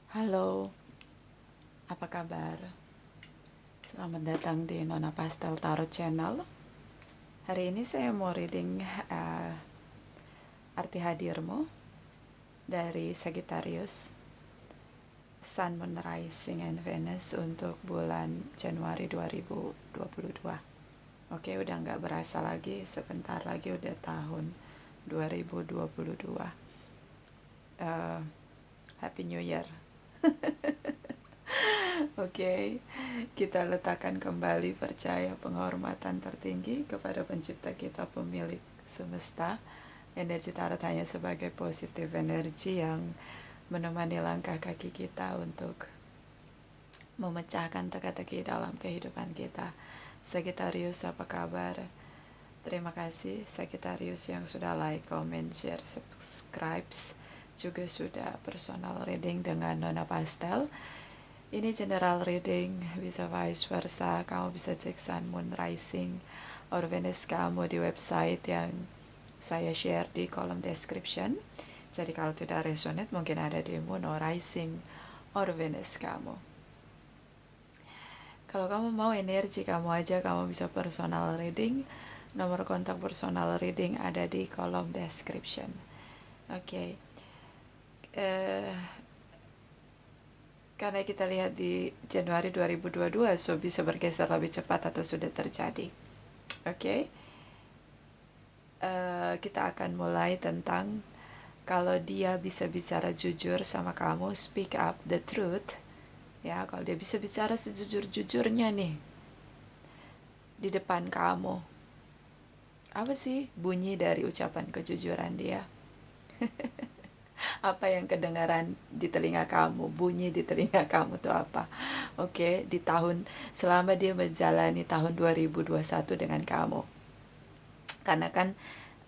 Halo, apa kabar? Selamat datang di Nona Pastel Tarot Channel. Hari ini saya mau reading arti hadirmu dari Sagittarius, Sun, Moon, Rising, and Venus untuk bulan Januari 2022. Oke, udah nggak berasa lagi, sebentar lagi udah tahun 2022. Happy New Year. Oke, kita letakkan kembali percaya penghormatan tertinggi kepada pencipta kita, pemilik semesta. Energi tarot hanya sebagai positif energi yang menemani langkah kaki kita untuk memecahkan teka-teki dalam kehidupan kita. Sagittarius, apa kabar? Terima kasih Sagittarius yang sudah like, comment, share, subscribe, juga sudah personal reading dengan Nona Pastel. Ini general reading, bisa vice versa. Kamu bisa cek Sun, Moon, Rising, or Venus kamu di website yang saya share di kolom description. Jadi kalau tidak resonate, mungkin ada di Moon or Rising or Venus kamu. Kalau kamu mau energi kamu aja, kamu bisa personal reading. Nomor kontak personal reading ada di kolom description. Oke. Karena kita lihat di Januari 2022, so bisa bergeser lebih cepat atau sudah terjadi. Oke. Kita akan mulai tentang kalau dia bisa bicara jujur sama kamu, speak up the truth. Ya, kalau dia bisa bicara sejujur-jujurnya nih di depan kamu. Apa sih bunyi dari ucapan kejujuran dia? Apa yang kedengaran di telinga kamu, bunyi di telinga kamu tuh apa? Oke, di tahun selama dia menjalani tahun 2021 dengan kamu. Karena kan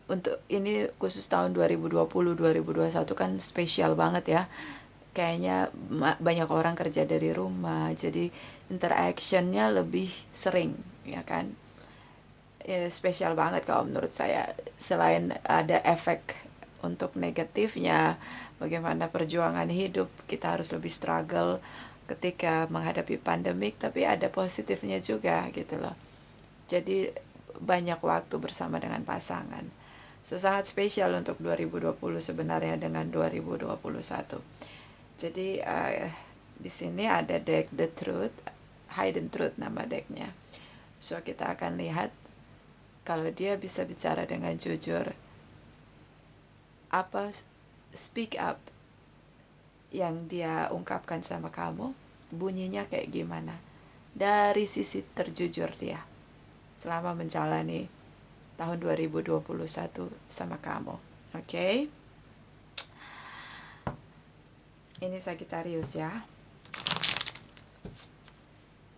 untuk ini khusus tahun 2020 2021 kan spesial banget ya. Kayaknya banyak orang kerja dari rumah, jadi interactionnya lebih sering, ya kan? Ya, spesial banget kalau menurut saya. Selain ada efek untuk negatifnya, bagaimana perjuangan hidup, kita harus lebih struggle ketika menghadapi pandemik, tapi ada positifnya juga gitu loh. Jadi banyak waktu bersama dengan pasangan. So, sangat spesial untuk 2020 sebenarnya dengan 2021. Jadi di sini ada deck The Truth, Hidden Truth nama decknya. So kita akan lihat kalau dia bisa bicara dengan jujur, apa speak up yang dia ungkapkan sama kamu, bunyinya kayak gimana dari sisi terjujur dia selama menjalani tahun 2021 sama kamu. Oke? Ini Sagittarius ya.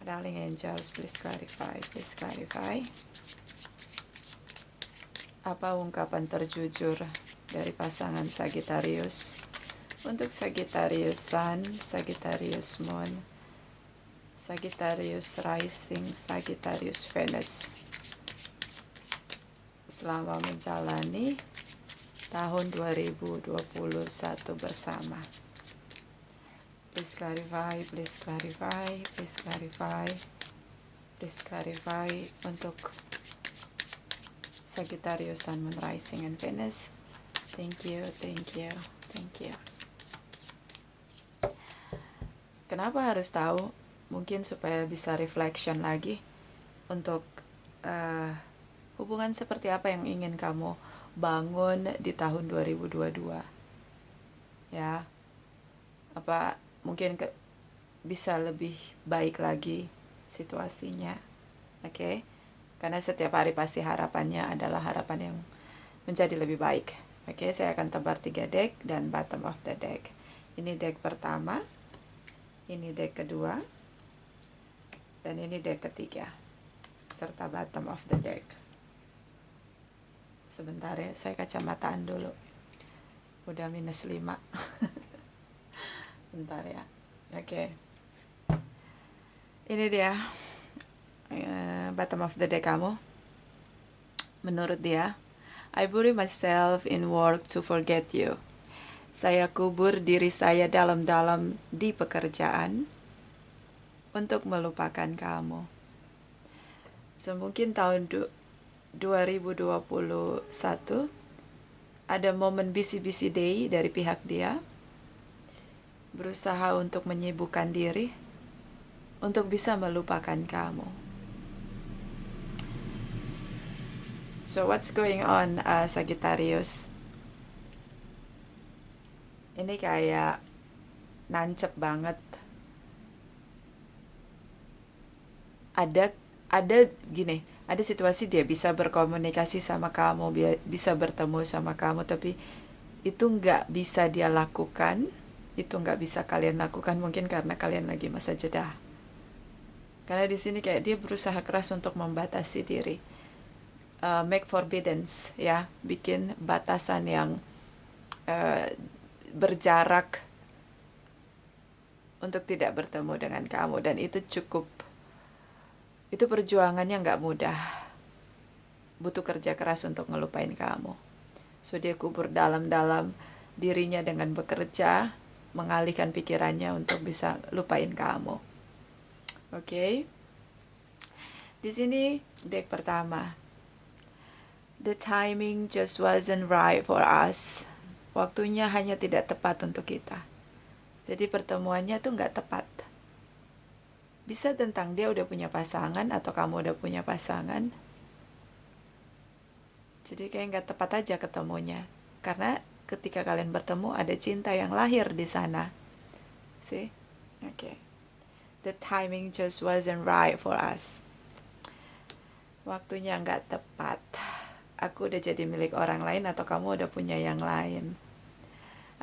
Darling angels, please clarify, please clarify. Apa ungkapan terjujur dari pasangan Sagittarius untuk Sagittarius Sun, Sagittarius Moon, Sagittarius Rising, Sagittarius Venus selama menjalani tahun 2021 bersama. Please clarify, please clarify, please clarify, please clarify untuk Sagittarius Sun, Moon, Rising, and Venus. Thank you, thank you, thank you. Kenapa harus tahu? Mungkin supaya bisa reflection lagi untuk hubungan seperti apa yang ingin kamu bangun di tahun 2022. Ya, apa mungkin bisa lebih baik lagi situasinya. Oke? Karena setiap hari pasti harapannya adalah harapan yang menjadi lebih baik. Oke, saya akan tebar 3 deck dan bottom of the deck. Ini deck pertama, ini deck kedua, dan ini deck ketiga, serta bottom of the deck. Sebentar ya, saya kacamataan dulu. Udah -5. Bentar ya. Oke. Ini dia bottom of the deck kamu. Menurut dia, I bury myself in work to forget you. Saya kubur diri saya dalam-dalam di pekerjaan untuk melupakan kamu. So, mungkin tahun 2021 ada momen busy day dari pihak dia, berusaha untuk menyibukkan diri untuk bisa melupakan kamu. So what's going on, Sagittarius? Ini kayak nancep banget. Ada gini, ada situasi dia bisa berkomunikasi sama kamu, bisa bertemu sama kamu, tapi itu nggak bisa dia lakukan, itu nggak bisa kalian lakukan mungkin karena kalian lagi masa jeda. Karena di sini kayak dia berusaha keras untuk membatasi diri, make forbiddance, ya, bikin batasan yang berjarak untuk tidak bertemu dengan kamu, dan itu perjuangannya nggak mudah, butuh kerja keras untuk ngelupain kamu. So dia kubur dalam-dalam dirinya dengan bekerja, mengalihkan pikirannya untuk bisa lupain kamu. Oke. Di sini deck pertama. The timing just wasn't right for us. Waktunya hanya tidak tepat untuk kita. Jadi pertemuannya tuh nggak tepat. Bisa tentang dia udah punya pasangan atau kamu udah punya pasangan. Jadi kayak nggak tepat aja ketemunya. Karena ketika kalian bertemu ada cinta yang lahir di sana. See? Okay. The timing just wasn't right for us. Waktunya nggak tepat. Aku udah jadi milik orang lain atau kamu udah punya yang lain.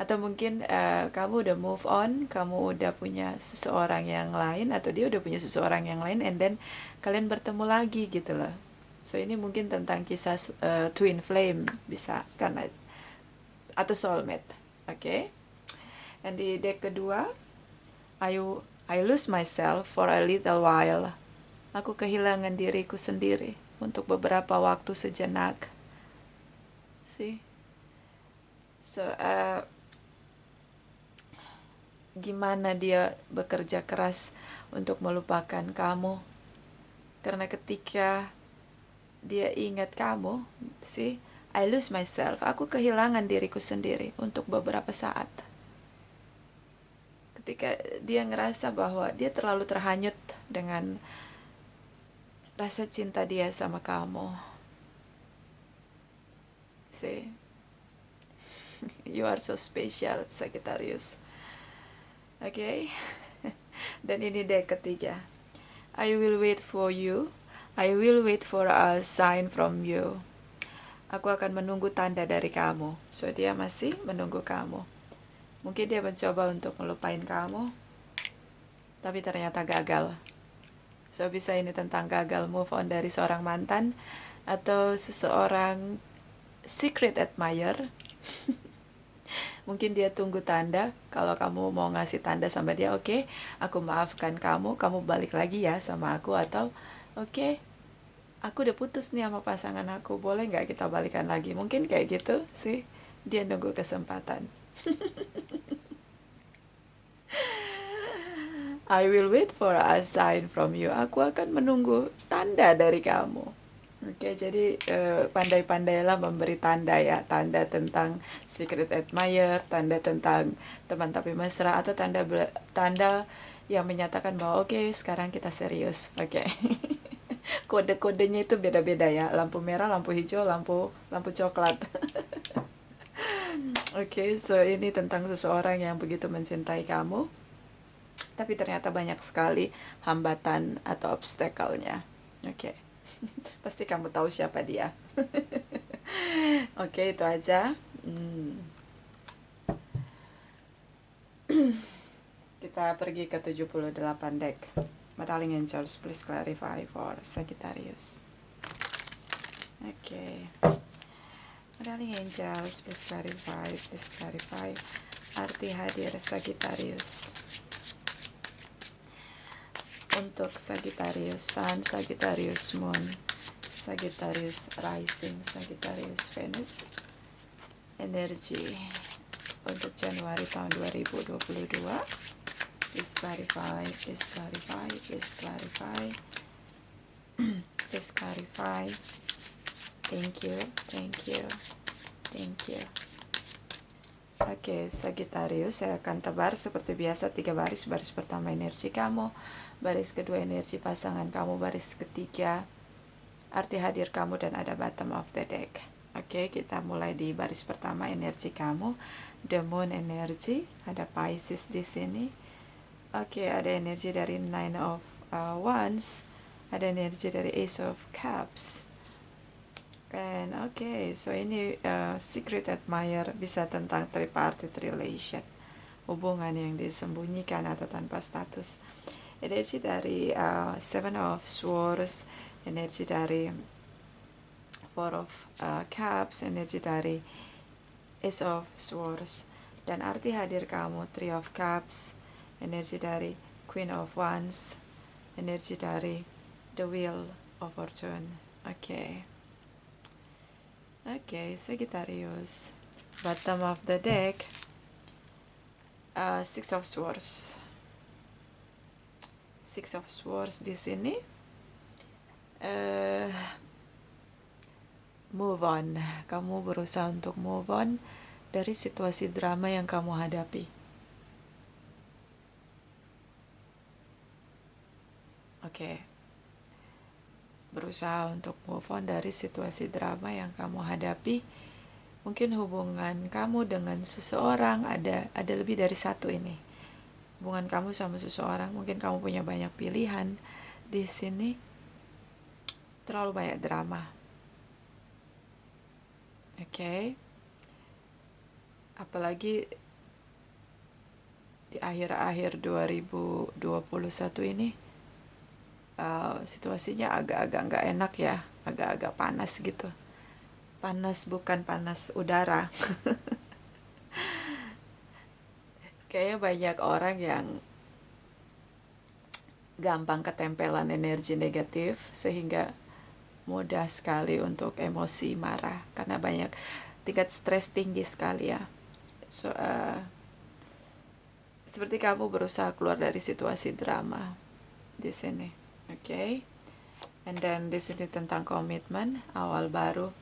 Atau mungkin kamu udah move on, kamu udah punya seseorang yang lain, atau dia udah punya seseorang yang lain, and then kalian bertemu lagi gitu loh. So ini mungkin tentang kisah twin flame, bisa kan, atau soulmate. Okay? And di deck kedua, I lose myself for a little while. Aku kehilangan diriku sendiri untuk beberapa waktu sejenak. See? So, gimana dia bekerja keras untuk melupakan kamu. Karena ketika dia ingat kamu, see, I lose myself. Aku kehilangan diriku sendiri untuk beberapa saat. Ketika dia ngerasa bahwa dia terlalu terhanyut dengan rasa cinta dia sama kamu. See, you are so special, Sagittarius. Okay. Dan ini deck ketiga. I will wait for you. I will wait for a sign from you. Aku akan menunggu tanda dari kamu. So dia masih menunggu kamu. Mungkin dia mencoba untuk melupain kamu, tapi ternyata gagal. So bisa ini tentang gagal move on dari seorang mantan, atau seseorang secret admirer. Mungkin dia tunggu tanda. Kalau kamu mau ngasih tanda sama dia, oke, aku maafkan kamu, kamu balik lagi ya sama aku. Atau oke, aku udah putus nih sama pasangan aku, boleh nggak kita balikan lagi? Mungkin kayak gitu sih. Dia nunggu kesempatan. I will wait for a sign from you. Aku akan menunggu tanda dari kamu. Oke, jadi pandai-pandailah memberi tanda ya. Tanda tentang secret admirer, tanda tentang teman tapi mesra, atau tanda yang menyatakan bahwa oke, sekarang kita serius. Oke. Kode-kodenya itu beda-beda ya. Lampu merah, lampu hijau, lampu coklat. Oke, so ini tentang seseorang yang begitu mencintai kamu, tapi ternyata banyak sekali hambatan atau obstacle-nya. Oke. Pasti kamu tahu siapa dia. Oke, itu aja. Kita pergi ke 78 deck. My darling angels, please clarify for Sagittarius. Oke. My darling angels, please clarify arti hadir Sagittarius. Untuk Sagittarius Sun, Sagittarius Moon, Sagittarius Rising, Sagittarius Venus, energi untuk Januari tahun 2022. Please clarify, please clarify, please clarify, please clarify. Thank you, thank you, thank you. Oke, Sagittarius, saya akan tebar seperti biasa 3 baris. Baris pertama energi kamu, baris kedua energi pasangan kamu, baris ketiga arti hadir kamu, dan ada bottom of the deck. Oke, kita mulai di baris pertama energi kamu, the moon energy, ada Pisces di sini. Oke, ada energi dari Nine of Wands, ada energi dari Ace of Cups. And so ini secret admirer, bisa tentang tripartite relation, hubungan yang disembunyikan atau tanpa status. Energi dari Seven of Swords, energi dari Four of Cups, energi dari Ace of Swords, dan arti hadir kamu Three of Cups, energi dari Queen of Wands, energi dari The Wheel of Fortune. Oke, Sagittarius. Bottom of the deck, Six of Swords. Six of Swords di sini. Move on. Kamu berusaha untuk move on dari situasi drama yang kamu hadapi. Berusaha untuk move on dari situasi drama yang kamu hadapi. Mungkin hubungan kamu dengan seseorang ada lebih dari satu ini. Hubungan kamu sama seseorang, mungkin kamu punya banyak pilihan di sini. Terlalu banyak drama. Apalagi di akhir-akhir 2021 ini. Situasinya agak-agak nggak enak ya, agak-agak panas gitu. Panas, bukan panas udara. Kayaknya banyak orang yang gampang ketempelan energi negatif, sehingga mudah sekali untuk emosi, marah, karena banyak tingkat stres tinggi sekali ya. Seperti kamu berusaha keluar dari situasi drama di sini. And then di sini tentang komitmen, awal baru,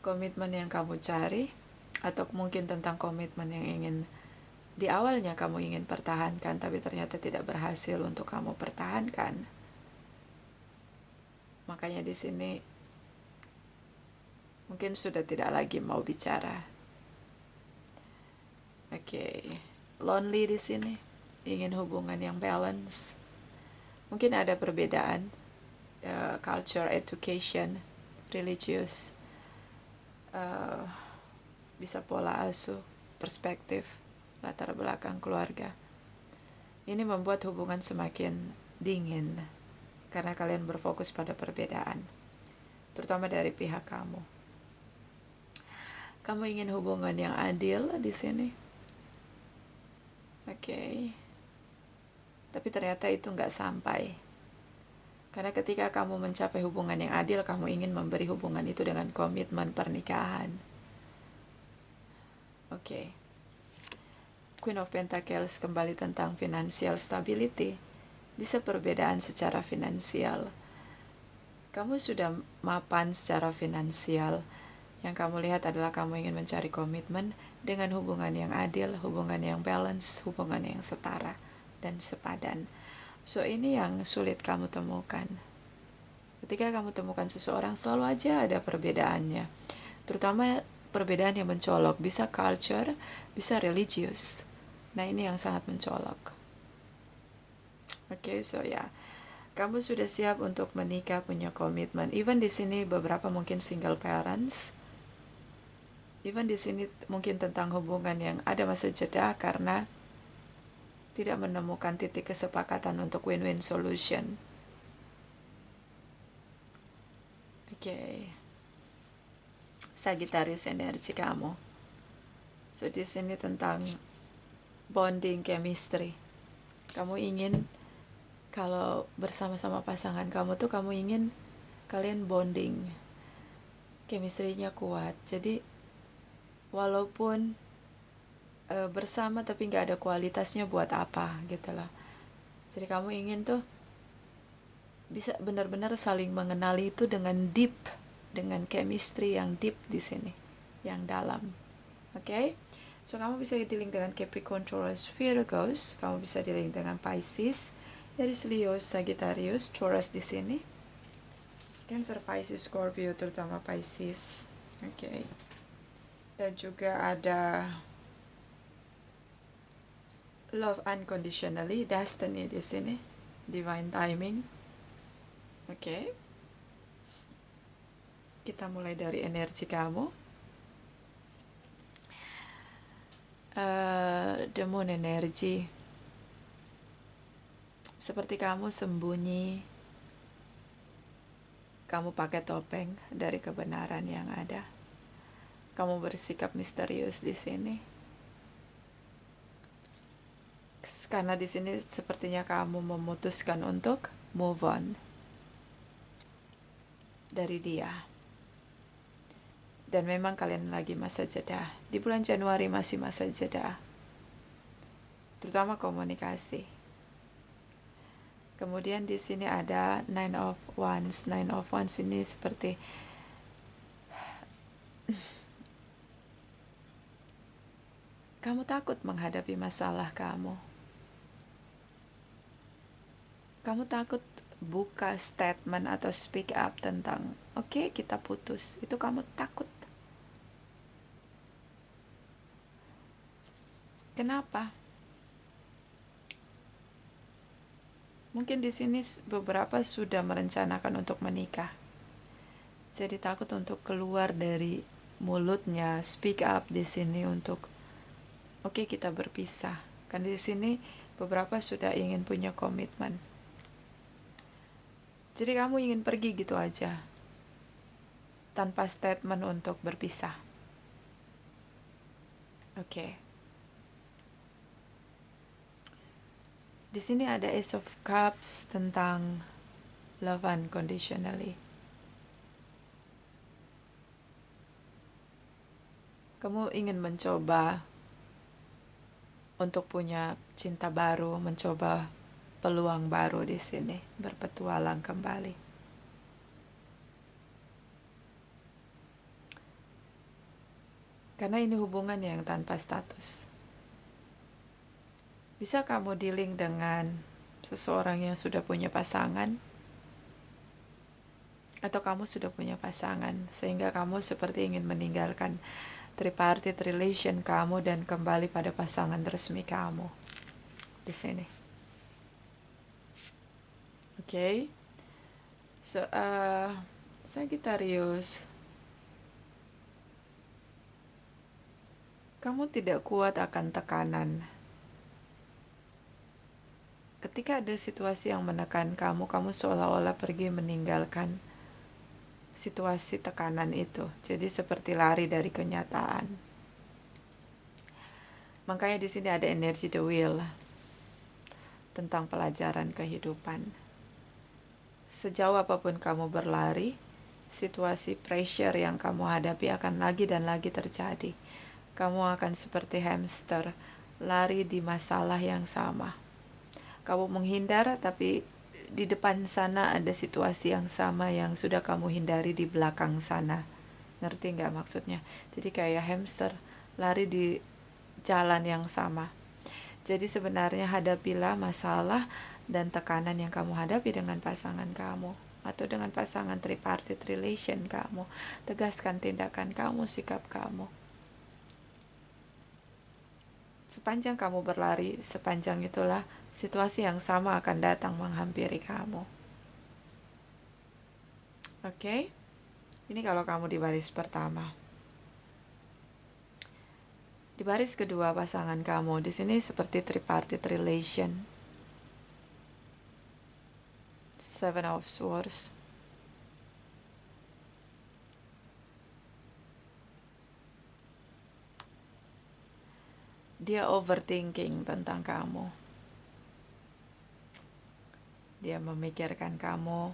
komitmen yang kamu cari, atau mungkin tentang komitmen yang ingin di awalnya kamu ingin pertahankan, tapi ternyata tidak berhasil untuk kamu pertahankan. Makanya di sini mungkin sudah tidak lagi mau bicara. Lonely di sini, ingin hubungan yang balance. Mungkin ada perbedaan culture, education, religious, bisa pola asuh, perspektif, latar belakang keluarga. Ini membuat hubungan semakin dingin karena kalian berfokus pada perbedaan, terutama dari pihak kamu. Kamu ingin hubungan yang adil di sini. Tapi ternyata itu nggak sampai. Karena ketika kamu mencapai hubungan yang adil, kamu ingin memberi hubungan itu dengan komitmen pernikahan. Queen of Pentacles kembali tentang financial stability. Bisa perbedaan secara finansial. Kamu sudah mapan secara finansial. Yang kamu lihat adalah kamu ingin mencari komitmen dengan hubungan yang adil, hubungan yang balance, hubungan yang setara dan sepadan. Ini yang sulit kamu temukan. Ketika kamu temukan seseorang, selalu aja ada perbedaannya. Terutama perbedaan yang mencolok, bisa culture, bisa religious. Nah, ini yang sangat mencolok. Kamu sudah siap untuk menikah, punya komitmen. Even di sini beberapa mungkin single parents. Even di sini mungkin tentang hubungan yang ada masa jeda karena tidak menemukan titik kesepakatan untuk win-win solution. Sagittarius energi kamu. Di sini tentang bonding, chemistry. Kamu ingin kalau bersama-sama pasangan kamu tuh kamu ingin kalian bonding, chemistry-nya kuat. Jadi walaupun bersama tapi nggak ada kualitasnya buat apa gitu loh. Jadi kamu ingin tuh bisa benar-benar saling mengenali itu dengan deep, dengan chemistry yang deep di sini, yang dalam. Oke, okay? So kamu bisa di-link dengan Capricorn, Taurus, Virgos, kamu bisa di-link dengan Pisces, Aries, Leo, Sagittarius, Taurus di sini, Cancer, Pisces, Scorpio, terutama Pisces. Oke, okay. Dan juga ada Love Unconditionally, Destiny di sini, Divine Timing. Oke, okay. Kita mulai dari energi kamu. The Moon energy, seperti kamu sembunyi, kamu pakai topeng dari kebenaran yang ada. Kamu bersikap misterius di sini. Karena di sini sepertinya kamu memutuskan untuk move on dari dia. Dan memang kalian lagi masa jeda. Di bulan Januari masih masa jeda. Terutama komunikasi. Kemudian di sini ada Nine of Wands. Nine of Wands ini seperti kamu takut menghadapi masalah kamu. Kamu takut buka statement atau speak up tentang oke, kita putus. Itu kamu takut. Kenapa? Mungkin di sini beberapa sudah merencanakan untuk menikah. Jadi takut untuk keluar dari mulutnya, speak up di sini untuk oke, kita berpisah. Kan di sini beberapa sudah ingin punya komitmen. Jadi kamu ingin pergi gitu aja. Tanpa statement untuk berpisah. Oke. Di sini ada Ace of Cups tentang love unconditionally. Kamu ingin mencoba untuk punya cinta baru, mencoba peluang baru di sini, berpetualang kembali. Karena ini hubungan yang tanpa status. Bisa kamu dealing dengan seseorang yang sudah punya pasangan, atau kamu sudah punya pasangan, sehingga kamu seperti ingin meninggalkan tripartite relation kamu dan kembali pada pasangan resmi kamu di sini. Oke. So, Sagittarius, kamu tidak kuat akan tekanan. Ketika ada situasi yang menekan kamu, kamu seolah-olah pergi meninggalkan situasi tekanan itu. Jadi seperti lari dari kenyataan. Makanya di sini ada energi the wheel tentang pelajaran kehidupan. Sejauh apapun kamu berlari, situasi pressure yang kamu hadapi akan lagi dan lagi terjadi. Kamu akan seperti hamster, lari di masalah yang sama. Kamu menghindar, tapi di depan sana ada situasi yang sama yang sudah kamu hindari di belakang sana. Ngerti nggak maksudnya? Jadi kayak hamster, lari di jalan yang sama. Jadi sebenarnya hadapilah masalah dan tekanan yang kamu hadapi dengan pasangan kamu atau dengan pasangan tripartite relation kamu. Tegaskan tindakan kamu, sikap kamu. Sepanjang kamu berlari, sepanjang itulah situasi yang sama akan datang menghampiri kamu. Oke? Ini kalau kamu di baris pertama. Di baris kedua pasangan kamu, di sini seperti tripartite relation. Seven of Swords. Dia overthinking tentang kamu. Dia memikirkan kamu,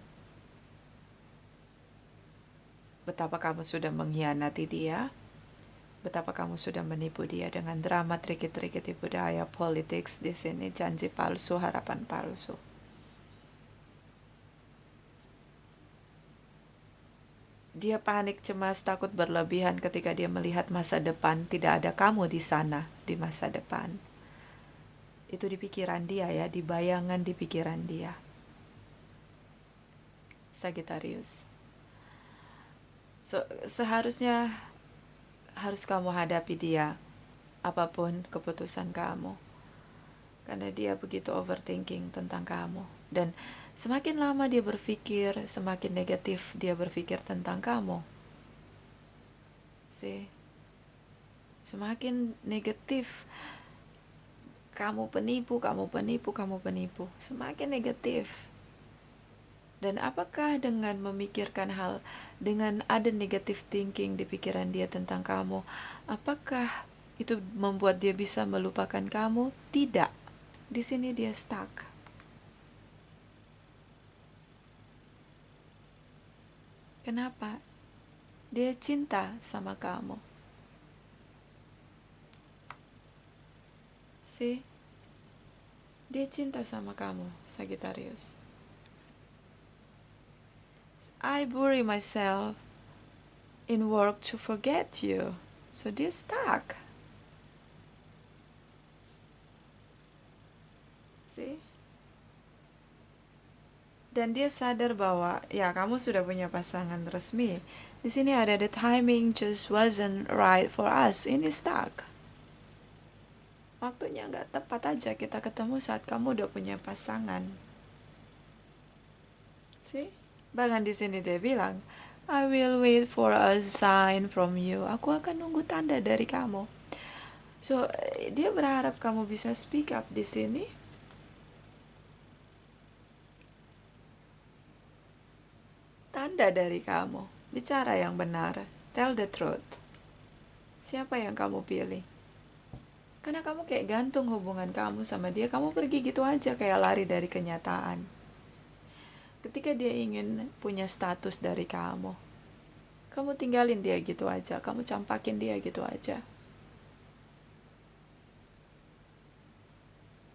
betapa kamu sudah mengkhianati dia, betapa kamu sudah menipu dia dengan drama, trik-trik, tipu daya, politics di sini, janji palsu, harapan palsu. Dia panik, cemas, takut berlebihan ketika dia melihat masa depan. Tidak ada kamu di sana di masa depan. Itu di pikiran dia ya, di bayangan di pikiran dia. Sagittarius. Seharusnya harus kamu hadapi dia, apapun keputusan kamu. Karena dia begitu overthinking tentang kamu. Dan semakin lama dia berpikir, semakin negatif dia berpikir tentang kamu. Semakin negatif. Kamu penipu, kamu penipu, kamu penipu. Semakin negatif. Dan apakah dengan memikirkan hal, dengan ada negative thinking di pikiran dia tentang kamu, apakah itu membuat dia bisa melupakan kamu? Tidak. Di sini dia stuck. Kenapa? Dia cinta sama kamu. Dia cinta sama kamu, Sagittarius. I bury myself in work to forget you. So dia stuck. Dan dia sadar bahwa ya kamu sudah punya pasangan resmi. Di sini ada the timing just wasn't right for us. Ini stuck. Waktunya nggak tepat aja kita ketemu saat kamu udah punya pasangan. Bahkan di sini dia bilang, I will wait for a sign from you. Aku akan nunggu tanda dari kamu. So, dia berharap kamu bisa speak up di sini. Tanda dari kamu. Bicara yang benar. Tell the truth. Siapa yang kamu pilih? Karena kamu kayak gantung hubungan kamu sama dia. Kamu pergi gitu aja kayak lari dari kenyataan. Ketika dia ingin punya status dari kamu tinggalin dia gitu aja. Kamu campakin dia gitu aja.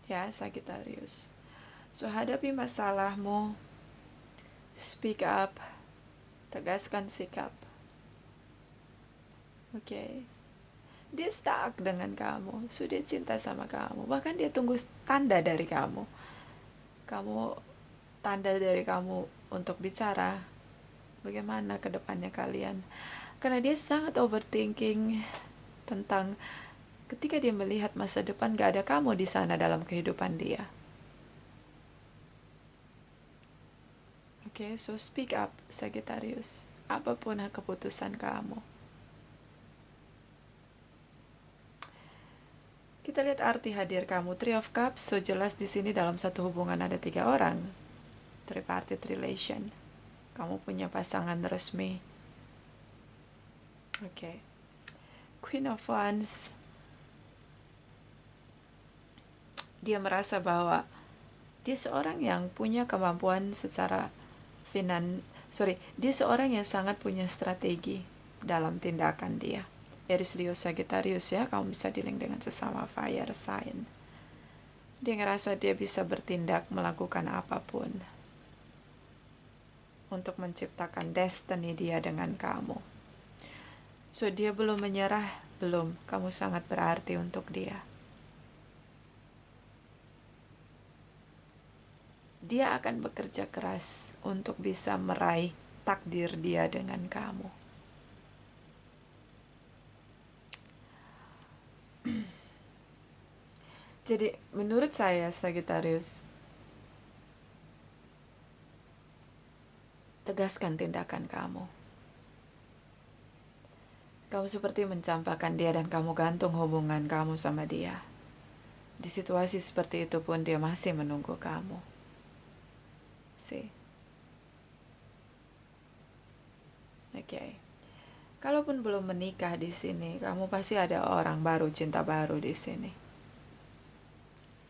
Ya, Sagittarius. So, hadapi masalahmu. Speak up. Tegaskan sikap. Oke. Dia stuck dengan kamu. Sudah cinta sama kamu. Bahkan dia tunggu tanda dari kamu. Tanda dari kamu untuk bicara. Bagaimana ke depannya kalian. Karena dia sangat overthinking tentang ketika dia melihat masa depan gak ada kamu di sana dalam kehidupan dia. Oke, so speak up, Sagittarius. Apapun keputusan kamu. Kita lihat arti hadir kamu. Three of Cups, so jelas di sini dalam satu hubungan ada 3 orang. Tripartite relation. Kamu punya pasangan resmi. Oke. Queen of Wands. Dia merasa bahwa dia seorang yang punya kemampuan secara dia seorang yang sangat punya strategi dalam tindakan dia. Aries, Leo, Sagittarius ya, kamu bisa dealing dengan sesama fire sign. Dia ngerasa dia bisa bertindak melakukan apapun untuk menciptakan destiny dia dengan kamu. So dia belum menyerah, belum. Kamu sangat berarti untuk dia. Dia akan bekerja keras untuk bisa meraih takdir dia dengan kamu. Jadi menurut saya Sagittarius, tegaskan tindakan kamu. Kamu seperti mencampakkan dia dan kamu gantung hubungan kamu sama dia. Di situasi seperti itu pun dia masih menunggu kamu. Oke. Kalaupun belum menikah di sini, kamu pasti ada orang baru, cinta baru di sini.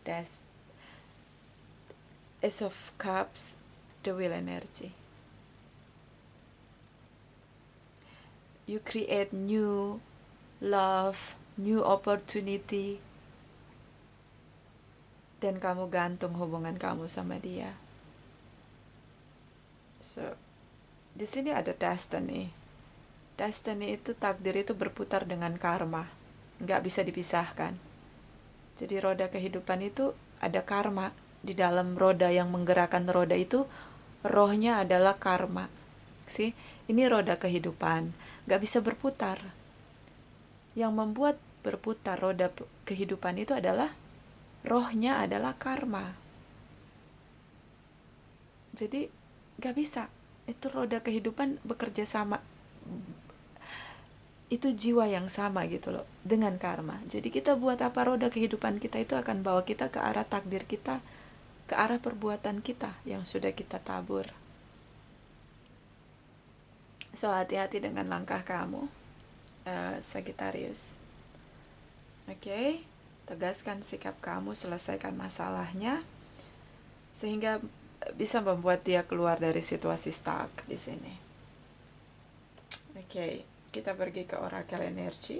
That's Ace of Cups, the Wheel energy. You create new love, new opportunity, dan kamu gantung hubungan kamu sama dia. So, di sini ada destiny. Destiny itu, takdir itu berputar dengan karma, nggak bisa dipisahkan. Jadi roda kehidupan itu ada karma. Di dalam roda yang menggerakkan roda itu, rohnya adalah karma. See? Ini roda kehidupan, nggak bisa berputar. Yang membuat berputar roda kehidupan itu adalah rohnya, adalah karma. Jadi nggak bisa. Itu roda kehidupan bekerja sama. Itu jiwa yang sama gitu loh dengan karma. Jadi kita buat apa, roda kehidupan kita itu akan bawa kita ke arah takdir kita, ke arah perbuatan kita yang sudah kita tabur. So, hati-hati dengan langkah kamu, Sagittarius. Oke, tegaskan sikap kamu, selesaikan masalahnya sehingga bisa membuat dia keluar dari situasi stuck di sini. Oke, kita pergi ke Oracle Energy.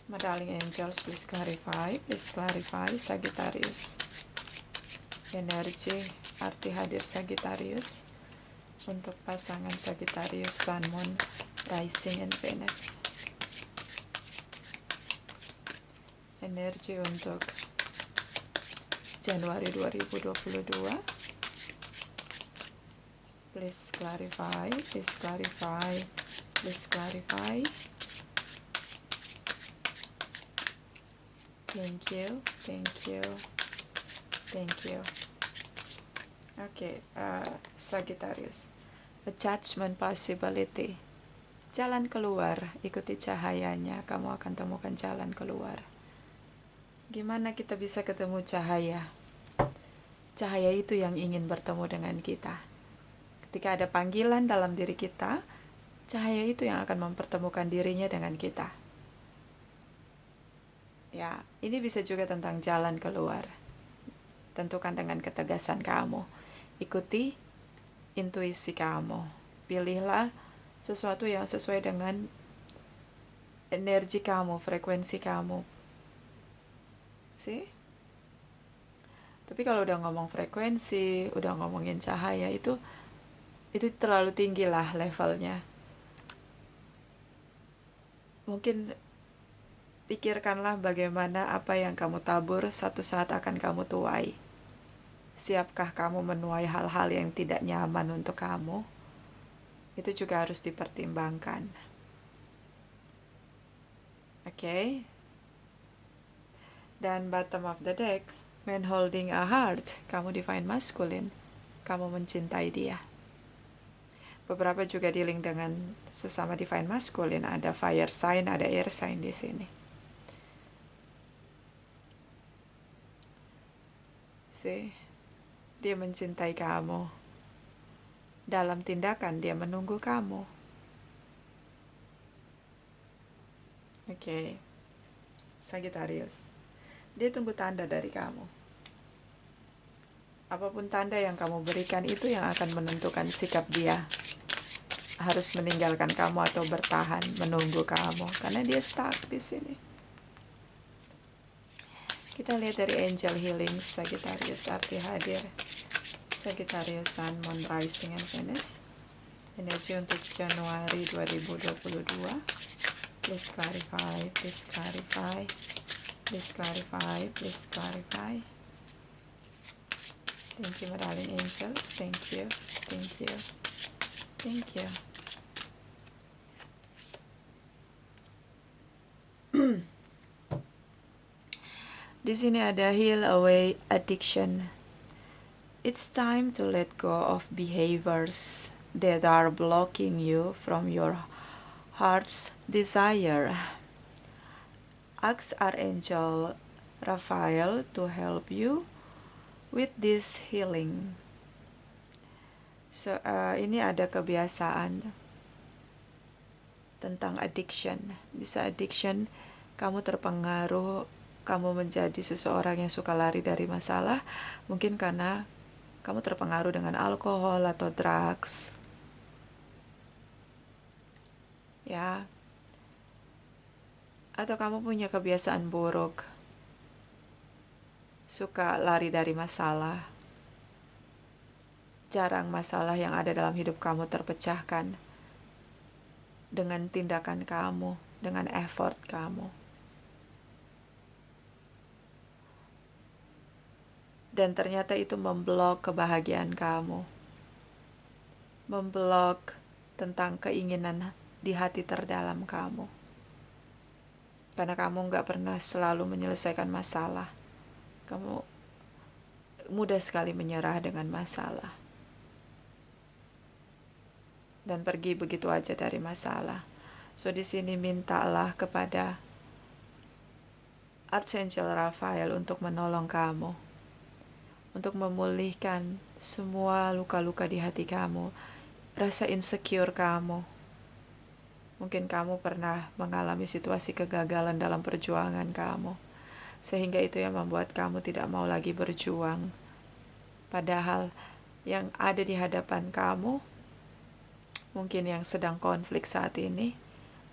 My darling angels, please clarify Sagittarius. Energi, arti hadir Sagittarius untuk pasangan Sagittarius, Sun, Moon, Rising, and Venus. Energi untuk Januari 2022. Please clarify. Thank you. Oke, Sagittarius. A judgment possibility. Jalan keluar, ikuti cahayanya, kamu akan temukan jalan keluar. Gimana kita bisa ketemu cahaya? Cahaya itu yang ingin bertemu dengan kita. Ketika ada panggilan dalam diri kita, cahaya itu yang akan mempertemukan dirinya dengan kita. Ya, ini bisa juga tentang jalan keluar. Tentukan dengan ketegasan kamu. Ikuti intuisi kamu. Pilihlah sesuatu yang sesuai dengan energi kamu, frekuensi kamu. See? Tapi kalau udah ngomong frekuensi, udah ngomongin cahaya, itu terlalu tinggi lah levelnya. Mungkin pikirkanlah bagaimana apa yang kamu tabur satu saat akan kamu tuai. Siapkah kamu menuai hal-hal yang tidak nyaman untuk kamu? Itu juga harus dipertimbangkan. Oke. Dan bottom of the deck, man holding a heart, kamu divine masculine, kamu mencintai dia. Beberapa juga dealing dengan sesama divine masculine, ada fire sign, ada air sign di sini. See, dia mencintai kamu. Dalam tindakan dia menunggu kamu. Oke. Sagittarius. Dia tunggu tanda dari kamu. Apapun tanda yang kamu berikan itu yang akan menentukan sikap dia. Harus meninggalkan kamu atau bertahan menunggu kamu, karena dia stuck di sini. Kita lihat dari angel healing Sagittarius, arti hadir Sagittarius, Sun, Moon, Rising, and Venus. Energi untuk Januari 2022. Please clarify. Thank you, my darling angels. Thank you. Di sini ada heal away addiction. It's time to let go of behaviors that are blocking you from your heart's desire. Ask Archangel Raphael to help you with this healing. So, ini ada kebiasaan tentang addiction. Bisa addiction, kamu terpengaruh, kamu menjadi seseorang yang suka lari dari masalah, mungkin karena kamu terpengaruh dengan alkohol atau drugs. ya. Atau kamu punya kebiasaan buruk, suka lari dari masalah, jarang masalah yang ada dalam hidup kamu terpecahkan dengan tindakan kamu, dengan effort kamu. Dan ternyata itu memblok kebahagiaan kamu, memblok tentang keinginan di hati terdalam kamu. Karena kamu gak pernah selalu menyelesaikan masalah. Kamu mudah sekali menyerah dengan masalah. Dan pergi begitu aja dari masalah. So di sini mintalah kepada Archangel Raphael untuk menolong kamu. Untuk memulihkan semua luka-luka di hati kamu. Rasa insecure kamu. Mungkin kamu pernah mengalami situasi kegagalan dalam perjuangan kamu. Sehingga itu yang membuat kamu tidak mau lagi berjuang. Padahal yang ada di hadapan kamu, mungkin yang sedang konflik saat ini,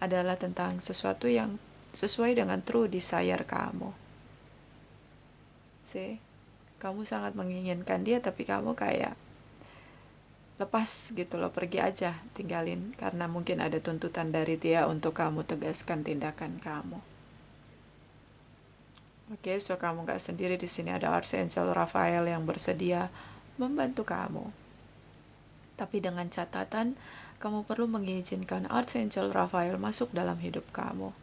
adalah tentang sesuatu yang sesuai dengan true desire kamu. See? Kamu sangat menginginkan dia, tapi kamu kayak lepas gitu loh, pergi aja, tinggalin, karena mungkin ada tuntutan dari dia untuk kamu tegaskan tindakan kamu. Oke, so kamu gak sendiri. Di sini ada Archangel Raphael yang bersedia membantu kamu. Tapi dengan catatan, kamu perlu mengizinkan Archangel Raphael masuk dalam hidup kamu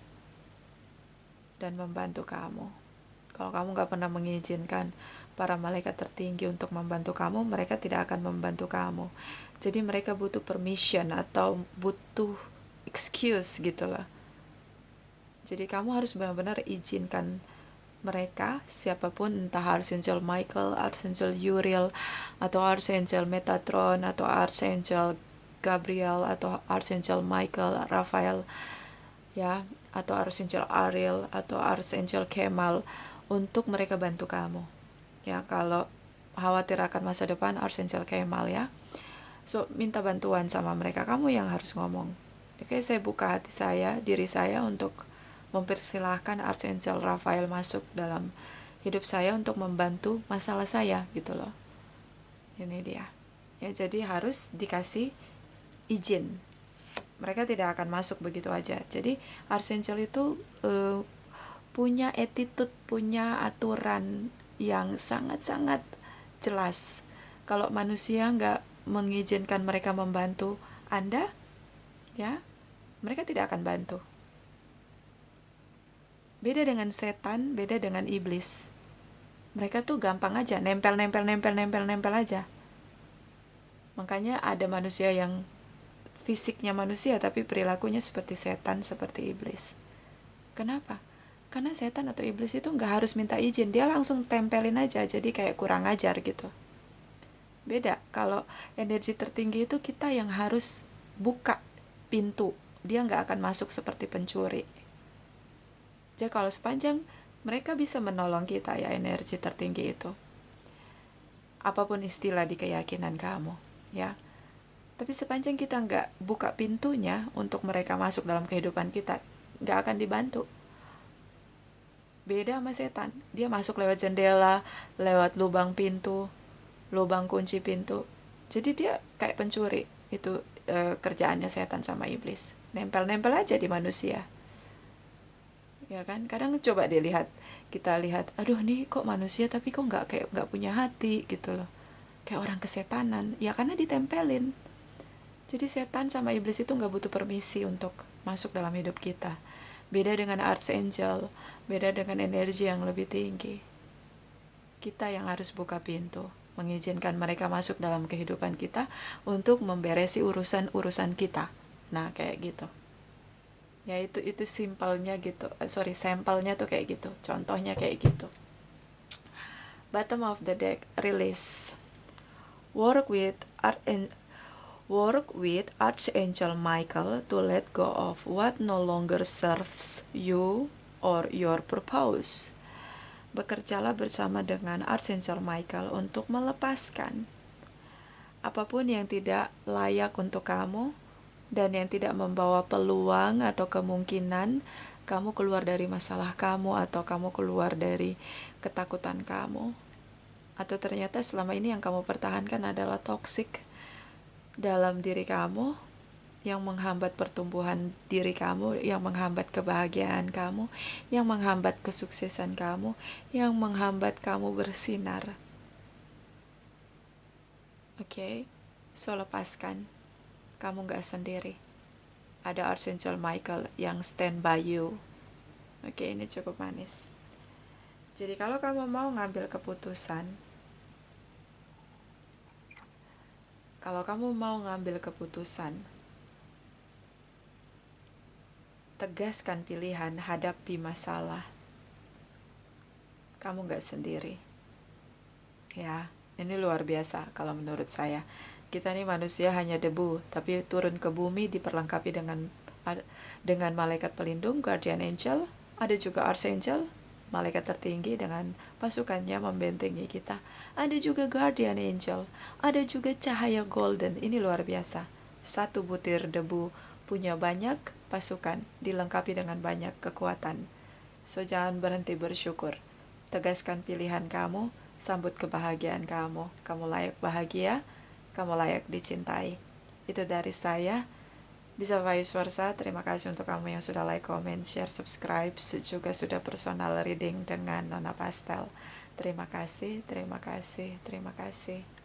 dan membantu kamu. Kalau kamu gak pernah mengizinkan para malaikat tertinggi untuk membantu kamu, mereka tidak akan membantu kamu. Jadi mereka butuh permission atau butuh excuse gitu loh. Jadi kamu harus benar-benar izinkan mereka, siapapun, entah Archangel Michael, Archangel Uriel, atau Archangel Metatron, atau Archangel Gabriel, atau Archangel Michael, Raphael, ya, atau Archangel Ariel, atau Archangel Kemal, untuk mereka bantu kamu. Ya, kalau khawatir akan masa depan, Archangel Kemal, ya. So, minta bantuan sama mereka. Kamu yang harus ngomong. Oke, saya buka hati saya, diri saya, untuk mempersilahkan Archangel Raphael masuk dalam hidup saya untuk membantu masalah saya, gitu loh. Ini dia. Ya, jadi harus dikasih izin. Mereka tidak akan masuk begitu aja. Jadi Archangel itu punya attitude, punya aturan yang sangat-sangat jelas. Kalau manusia nggak mengizinkan mereka membantu Anda, ya, mereka tidak akan bantu. Beda dengan setan, beda dengan iblis. Mereka tuh gampang aja, nempel aja. Makanya ada manusia yang fisiknya manusia tapi perilakunya seperti setan, seperti iblis. Kenapa? Karena setan atau iblis itu nggak harus minta izin, dia langsung tempelin aja, jadi kayak kurang ajar gitu. Beda, kalau energi tertinggi itu kita yang harus buka pintu, dia nggak akan masuk seperti pencuri. Jadi kalau sepanjang mereka bisa menolong kita, ya, energi tertinggi itu, apapun istilah di keyakinan kamu, ya. Tapi sepanjang kita nggak buka pintunya untuk mereka masuk dalam kehidupan kita, nggak akan dibantu. Beda sama setan, dia masuk lewat jendela, lewat lubang pintu, lubang kunci pintu. Jadi dia kayak pencuri. Itu kerjaannya setan sama iblis, nempel-nempel aja di manusia, ya kan. Kadang coba dilihat, kita lihat, aduh nih kok manusia tapi kok nggak punya hati gitu loh, kayak orang kesetanan, ya karena ditempelin. Jadi setan sama iblis itu nggak butuh permisi untuk masuk dalam hidup kita. Beda dengan Archangel, beda dengan energi yang lebih tinggi. Kita yang harus buka pintu, mengizinkan mereka masuk dalam kehidupan kita untuk memberesi urusan-urusan kita. Nah, kayak gitu. Ya, itu simpelnya gitu. Sampelnya tuh kayak gitu. Contohnya kayak gitu. Bottom of the deck, release. Work with Archangel Michael to let go of what no longer serves you or your purpose. Bekerjalah bersama dengan Archangel Michael untuk melepaskan apapun yang tidak layak untuk kamu dan yang tidak membawa peluang atau kemungkinan kamu keluar dari masalah kamu atau kamu keluar dari ketakutan kamu. Atau ternyata selama ini yang kamu pertahankan adalah toksik dalam diri kamu, yang menghambat pertumbuhan diri kamu, yang menghambat kebahagiaan kamu, yang menghambat kesuksesan kamu, yang menghambat kamu bersinar. Oke, so lepaskan. Kamu gak sendiri. Ada Archangel Michael yang stand by you. Oke, ini cukup manis. Jadi kalau kamu mau ngambil keputusan, tegaskan pilihan, hadapi masalah. Kamu gak sendiri. Ya, ini luar biasa kalau menurut saya. Kita nih manusia hanya debu, tapi turun ke bumi diperlengkapi dengan malaikat pelindung, guardian angel, ada juga archangel, malaikat tertinggi dengan pasukannya membentengi kita. Ada juga guardian angel, ada juga cahaya golden. Ini luar biasa. Satu butir debu punya banyak pasukan, dilengkapi dengan banyak kekuatan. So jangan berhenti bersyukur. Tegaskan pilihan kamu, sambut kebahagiaan kamu. Kamu layak bahagia, kamu layak dicintai. Itu dari saya. Bisa vice versa. Terima kasih untuk kamu yang sudah like, comment, share, subscribe, juga sudah personal reading dengan Nona Pastel. Terima kasih, terima kasih, terima kasih.